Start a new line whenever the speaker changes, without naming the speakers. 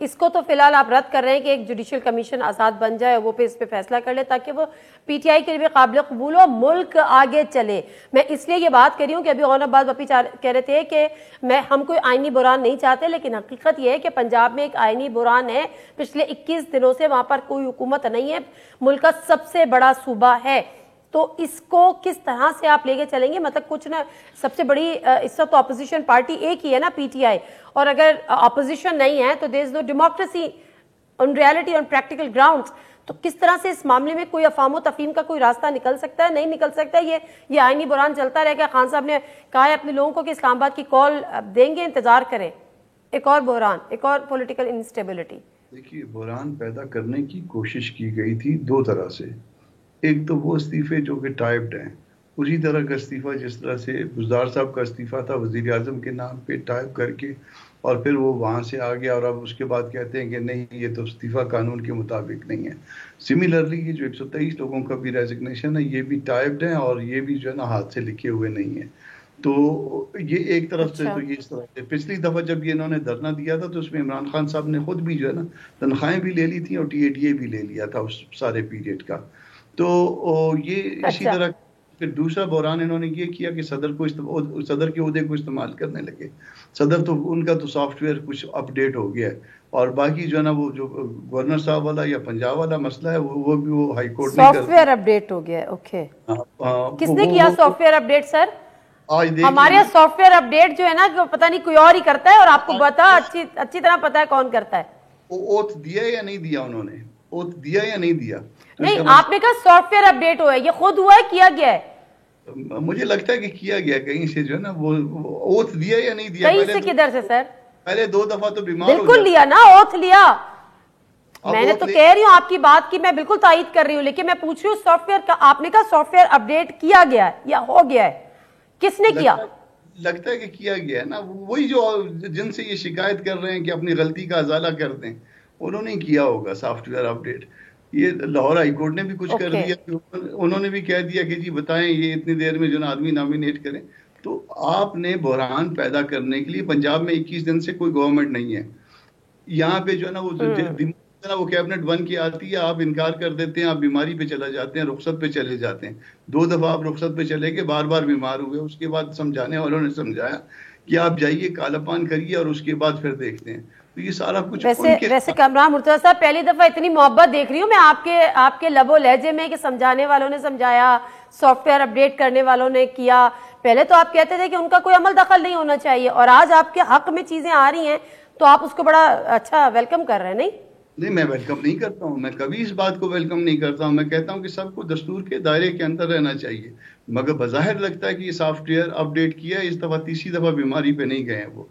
اس کو تو فی الحال آپ رد کر رہے ہیں کہ ایک جوڈیشل کمیشن آزاد بن جائے، وہ اس پہ فیصلہ کر لے تاکہ وہ پی ٹی آئی کے لیے بھی قابل قبول ہو، ملک آگے چلے۔ میں اس لیے یہ بات کر رہی ہوں کہ ابھی غور عباس بپی کہہ رہے تھے کہ ہم کوئی آئینی بحران نہیں چاہتے، لیکن حقیقت یہ ہے کہ پنجاب میں ایک آئینی بحران ہے۔ پچھلے 21 دنوں سے وہاں پر کوئی حکومت نہیں ہے، ملک کا سب سے بڑا صوبہ ہے، تو اس کو کس طرح سے آپ لے کے چلیں گے؟ مطلب کچھ نہ، سب سے بڑی اس وقت تو اپوزیشن پارٹی ایک ہی ہے نا، پی ٹی آئی، اور اگر اپوزیشن نہیں ہے تو دیر از نو ڈیموکریسی آن ریالٹی آن پریکٹیکل گراؤنڈز۔ تو کس طرح سے اس معاملے میں کوئی افہام و تفہیم کا کوئی راستہ نکل سکتا ہے؟ نہیں نکل سکتا ہے، یہ آئینی بحران چلتا رہے گا۔ خان صاحب نے کہا ہے اپنے لوگوں کو کہ اسلام آباد کی کال دیں گے، انتظار کریں، ایک اور بحران، ایک اور پولیٹیکل انسٹیبلٹی۔
دیکھیے، بحران پیدا کرنے کی کوشش کی گئی تھی دو طرح سے۔ ایک تو وہ استعفے جو کہ ٹائپڈ ہیں، اسی طرح کا استعفیٰ جس طرح سے بزدار صاحب کا استعفیٰ تھا وزیر اعظم کے نام پہ ٹائپ کر کے، اور پھر وہ وہاں سے آ گیا اور اب اس کے بعد کہتے ہیں کہ نہیں یہ تو استعفیٰ قانون کے مطابق نہیں ہے۔ سملرلی یہ جو 123 لوگوں کا بھی ریزگنیشن ہے، یہ بھی ٹائپڈ ہیں اور یہ بھی جو ہے نا ہاتھ سے لکھے ہوئے نہیں ہیں۔ تو یہ ایک طرف سے تو یہ اس طرح سے پچھلی دفعہ جب یہ انہوں نے دھرنا دیا تھا تو اس میں عمران خان صاحب نے خود بھی جو ہے نا تنخواہیں بھی لے لی تھیں اور ٹی اے ڈی اے بھی لے لیا تھا اس سارے پیریڈ کا۔ تو یہ اسی طرح پھر دوسرا بحران انہوں نے یہ کیا کہ صدر کے عہدے کو استعمال کرنے لگے۔ صدر تو ان کا تو سافٹ ویئر کچھ اپ ڈیٹ ہو گیا ہے، اور باقی جو ہے نا وہ جو گورنر صاحب والا یا پنجاب والا مسئلہ ہے وہ بھی وہ ہائی کورٹ نے
سافٹ ویئر اپ ڈیٹ ہو گیا ہے۔ اوکے، کس نے کیا سافٹ ویئر اپ ڈیٹ سر؟ ہمارے یہاں سافٹ ویئر اپ ڈیٹ جو ہے نا پتہ نہیں کوئی اور ہی کرتا ہے، اور آپ کو پتا اچھی طرح پتا ہے کون کرتا ہے۔
اوتھ دیا یا نہیں دیا انہوں نے؟ اوتھ دیا یا نہیں دیا؟
نہیں، آپ نے کہا سافٹ ویئر اپ ڈیٹ ہوا ہے، یہ خود ہوا ہے کیا گیا ہے؟
مجھے لگتا ہے کہ کیا گیا کہیں سے جو ہے نا، وہ اوتھ دیا یا نہیں دیا؟
کہیں سے کدھر سے سر؟
پہلے 2 دفعہ تو بیمار
بالکل لیا نا، اوتھ لیا۔ میں نے تو کہہ رہی ہوں آپ کی بات کی میں بالکل تائید کر رہی ہوں، لیکن میں پوچھ رہی ہوں سافٹ ویئر کا، آپ نے کہا سافٹ ویئر اپ ڈیٹ کیا گیا ہے یا ہو گیا ہے، کس نے کیا؟
لگتا ہے کہ کیا گیا ہے نا، وہی جو جن سے یہ شکایت کر رہے ہیں کہ اپنی غلطی کا ازالہ کر دیں، انہوں نے کیا ہوگا سافٹ ویئر اپ ڈیٹ۔ یہ لاہور ہائی کورٹ نے بھی کچھ کر دیا، انہوں نے بھی کہہ دیا کہ جی بتائیں یہ اتنی دیر میں جو نا آدمی نامینیٹ کریں۔ تو آپ نے بحران پیدا کرنے کے لیے، پنجاب میں 21 دن سے کوئی گورنمنٹ نہیں ہے، یہاں پہ جو ہے نا وہ کیبنٹ بن کے آتی ہے، آپ انکار کر دیتے ہیں، آپ بیماری پہ چلا جاتے ہیں، رخصت پہ چلے جاتے ہیں۔ 2 دفعہ آپ رخصت پہ چلے گئے، بار بار بیمار ہوئے، اس کے بعد سمجھانے والوں نے سمجھایا کہ آپ جائیے کالا پان کریے اور اس کے بعد پھر دیکھتے ہیں۔ تو یہ سارا کچھ
ویسے کامران مرتضیٰ صاحب، پہلی دفعہ اتنی محبت دیکھ رہی ہوں میں آپ کے لب و لہجے میں کہ سمجھانے والوں نے سمجھایا، سافٹ ویئر اپ ڈیٹ کرنے والوں نے کیا۔ پہلے تو آپ کہتے تھے کہ ان کا کوئی عمل دخل نہیں ہونا چاہیے، اور آج آپ کے حق میں چیزیں آ رہی ہیں تو آپ اس کو بڑا اچھا ویلکم کر رہے ہیں۔ نہیں،
میں ویلکم نہیں کرتا ہوں، میں کبھی اس بات کو ویلکم نہیں کرتا ہوں۔ میں کہتا ہوں کہ سب کو دستور کے دائرے کے اندر رہنا چاہیے، مگر بظاہر لگتا ہے کہ یہ سافٹ ویئر اپ ڈیٹ کیا ہے، اس دفعہ تیسری دفعہ بیماری پہ نہیں گئے ہیں وہ۔